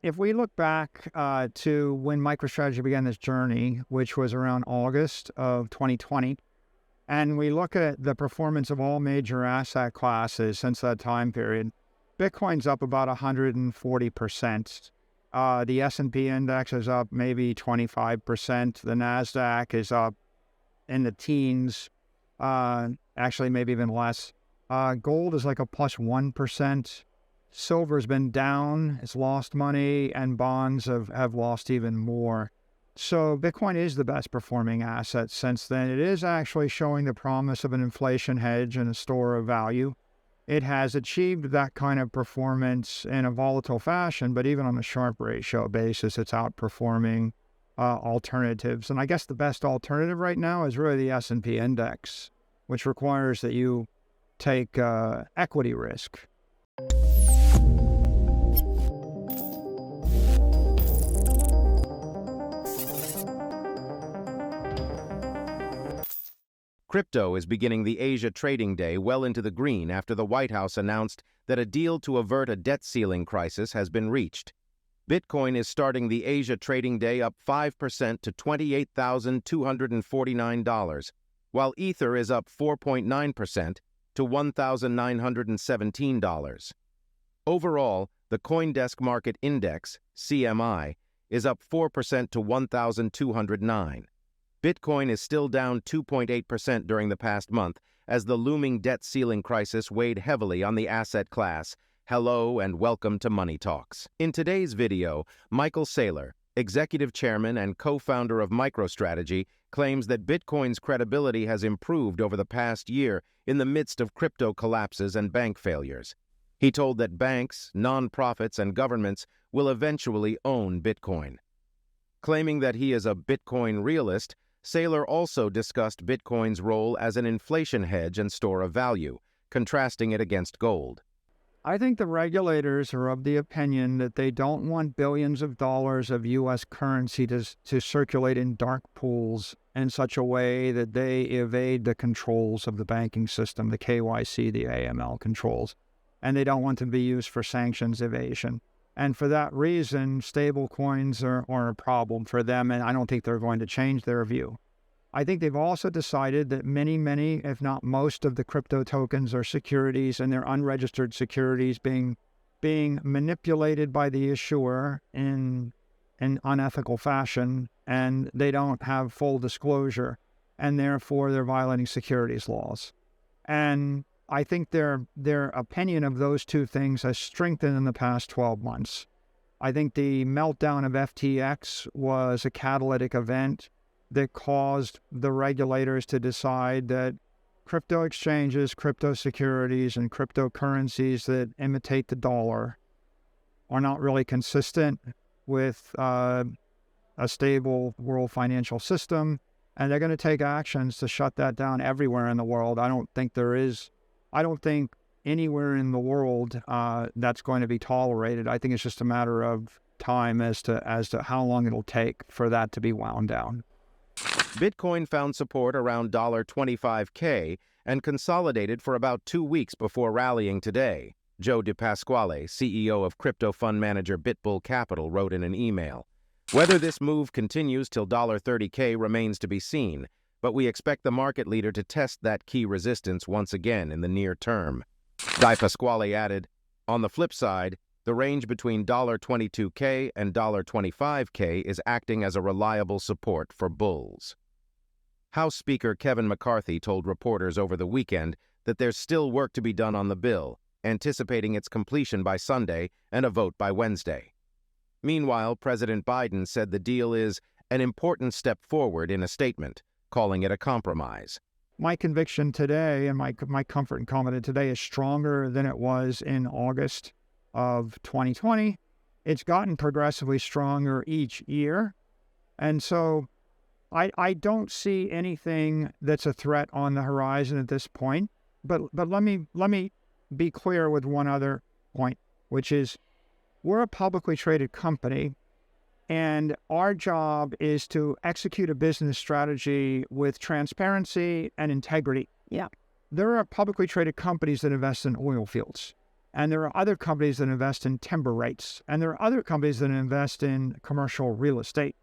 if we look back to when MicroStrategy began this journey, which was around August of 2020, and we look at the performance of all major asset classes since that time period, Bitcoin's up about 140%. The S&P index is up maybe 25%. The NASDAQ is up in the teens, actually maybe even less. Gold is like a plus 1%. Silver's been down, it's lost money, and bonds have lost even more. So Bitcoin is the best performing asset since then. It is actually showing the promise of an inflation hedge and a store of value. It has achieved that kind of performance in a volatile fashion, but even on a Sharpe ratio basis, it's outperforming alternatives. And I guess the best alternative right now is really the S&P index, which requires that you take equity risk. Crypto is beginning the Asia trading day well into the green after the White House announced that a deal to avert a debt ceiling crisis has been reached. Bitcoin is starting the Asia trading day up 5% to $28,249, while Ether is up 4.9% to $1,917. Overall, the CoinDesk Market Index, CMI, is up 4% to 1,209. Bitcoin is still down 2.8% during the past month as the looming debt ceiling crisis weighed heavily on the asset class. Hello and welcome to Money Talks. In today's video, Michael Saylor, executive chairman and co-founder of MicroStrategy, claims that Bitcoin's credibility has improved over the past year in the midst of crypto collapses and bank failures. He told that banks, nonprofits, and governments will eventually own Bitcoin. Claiming that he is a Bitcoin realist, Saylor also discussed Bitcoin's role as an inflation hedge and store of value, contrasting it against gold. I think the regulators are of the opinion that they don't want billions of dollars of U.S. currency to circulate in dark pools in such a way that they evade the controls of the banking system, the KYC, the AML controls, and they don't want to be used for sanctions evasion. And for that reason, stable coins are a problem for them, and I don't think they're going to change their view. I think they've also decided that many, if not most, of the crypto tokens are securities, and they're unregistered securities being manipulated by the issuer in an unethical fashion, and they don't have full disclosure, and therefore they're violating securities laws. And I think their opinion of those two things has strengthened in the past 12 months. I think the meltdown of FTX was a catalytic event that caused the regulators to decide that crypto exchanges, crypto securities, and cryptocurrencies that imitate the dollar are not really consistent with a stable world financial system, and they're going to take actions to shut that down everywhere in the world. I don't think anywhere in the world that's going to be tolerated. I think it's just a matter of time as to how long it'll take for that to be wound down. Bitcoin found support around $25K and consolidated for about 2 weeks before rallying today. Joe DePasquale, CEO of crypto fund manager BitBull Capital, wrote in an email, "Whether this move continues till $30K remains to be seen, but we expect the market leader to test that key resistance once again in the near term." DePasquale added, "On the flip side, the range between $22K and $25K is acting as a reliable support for bulls." House Speaker Kevin McCarthy told reporters over the weekend that there's still work to be done on the bill, anticipating its completion by Sunday and a vote by Wednesday. Meanwhile, President Biden said the deal is an important step forward in a statement, calling it a compromise. My conviction today and my comfort in confidence today is stronger than it was in August of 2020. It's gotten progressively stronger each year. And so I don't see anything that's a threat on the horizon at this point. But let me be clear with one other point, which is we're a publicly traded company, and our job is to execute a business strategy with transparency and integrity. Yeah. There are publicly traded companies that invest in oil fields, And there are other companies that invest in timber rights. And there are other companies that invest in commercial real estate.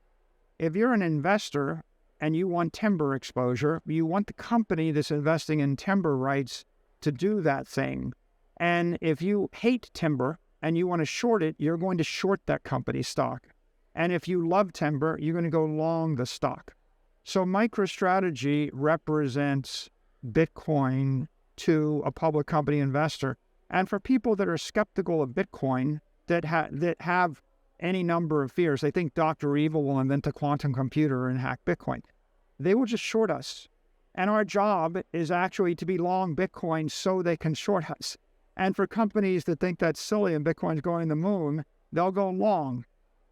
If you're an investor and you want timber exposure, you want the company that's investing in timber rights to do that thing. And if you hate timber and you want to short it, you're going to short that company's stock. And if you love timber, you're going to go long the stock. So MicroStrategy represents Bitcoin to a public company investor. And for people that are skeptical of Bitcoin, that have any number of fears, they think Dr. Evil will invent a quantum computer and hack Bitcoin. They will just short us. And our job is actually to be long Bitcoin so they can short us. And for companies that think that's silly and Bitcoin's going to the moon, they'll go long.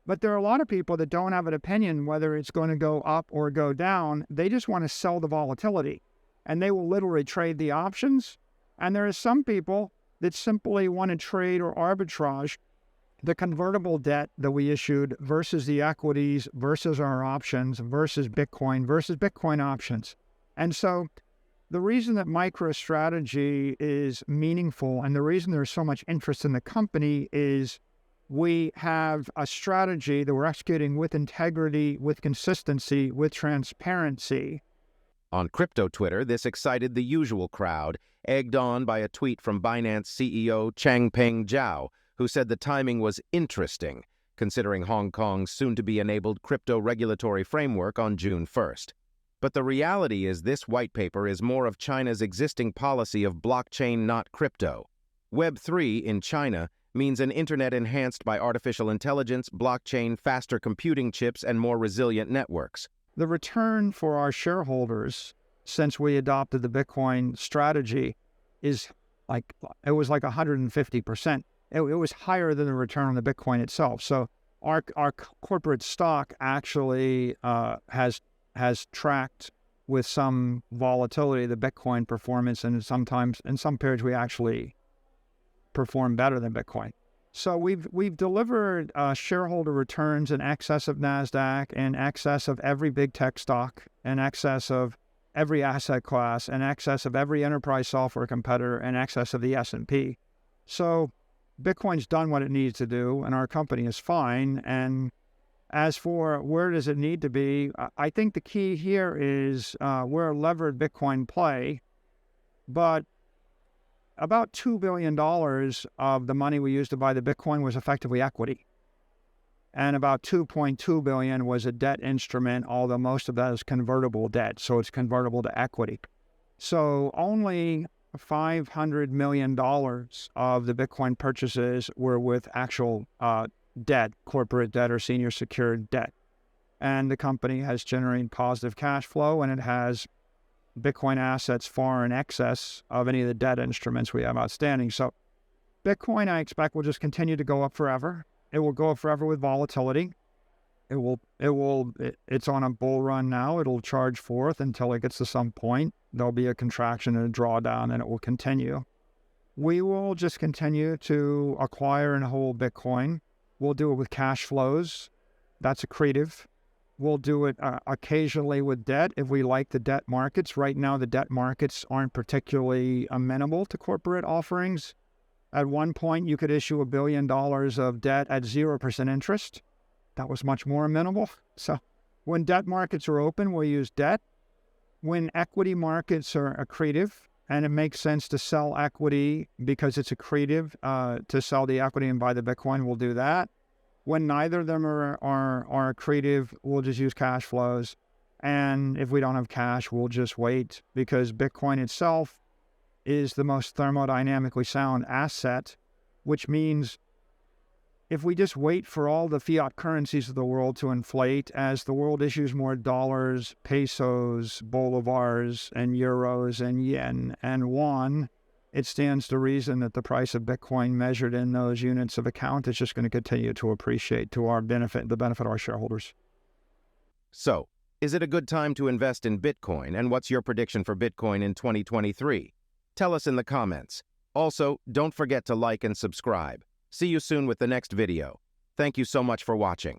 But there are a lot of people that don't have an opinion whether it's going to go up or go down. They just want to sell the volatility. And they will literally trade the options. And there are some people that simply want to trade or arbitrage the convertible debt that we issued versus the equities versus our options versus Bitcoin options. And so the reason that MicroStrategy is meaningful and the reason there's so much interest in the company is we have a strategy that we're executing with integrity, with consistency, with transparency. On crypto Twitter, this excited the usual crowd, egged on by a tweet from Binance CEO Changpeng Zhao, who said the timing was interesting, considering Hong Kong's soon-to-be-enabled crypto regulatory framework on June 1st. But the reality is this white paper is more of China's existing policy of blockchain, not crypto. Web3 in China means an internet enhanced by artificial intelligence, blockchain, faster computing chips, and more resilient networks. The return for our shareholders since we adopted the Bitcoin strategy is it was like 150%. It was higher than the return on the Bitcoin itself. So our corporate stock actually has tracked with some volatility the Bitcoin performance, and sometimes in some periods we actually perform better than Bitcoin. So we've delivered shareholder returns in excess of NASDAQ, in excess of every big tech stock, in excess of every asset class, in excess of every enterprise software competitor, in excess of the S&P. So Bitcoin's done what it needs to do, and our company is fine. And as for where does it need to be, I think the key here is we're a levered Bitcoin play, but about $2 billion of the money we used to buy the Bitcoin was effectively equity. And about $2.2 billion was a debt instrument, although most of that is convertible debt, so it's convertible to equity. So only $500 million of the Bitcoin purchases were with actual debt, corporate debt or senior secured debt. And the company has generated positive cash flow, and it has Bitcoin assets far in excess of any of the debt instruments we have outstanding. So Bitcoin, I expect, will just continue to go up forever. It will go up forever with volatility. It's on a bull run now. It'll charge forth until it gets to some point. There'll be a contraction and a drawdown, and it will continue. We will just continue to acquire and hold Bitcoin. We'll do it with cash flows. That's accretive. We'll do it occasionally with debt if we like the debt markets. Right now, the debt markets aren't particularly amenable to corporate offerings. At one point, you could issue $1 billion of debt at 0% interest. That was much more amenable. So when debt markets are open, we'll use debt. When equity markets are accretive, and it makes sense to sell equity because it's accretive to sell the equity and buy the Bitcoin, we'll do that. When neither of them are accretive, we'll just use cash flows. And if we don't have cash, we'll just wait, because Bitcoin itself is the most thermodynamically sound asset, which means if we just wait for all the fiat currencies of the world to inflate, as the world issues more dollars, pesos, bolivars, and euros, and yen, and won, it stands to reason that the price of Bitcoin measured in those units of account is just going to continue to appreciate to our benefit, the benefit of our shareholders. So, is it a good time to invest in Bitcoin, and what's your prediction for Bitcoin in 2023? Tell us in the comments. Also, don't forget to like and subscribe. See you soon with the next video. Thank you so much for watching.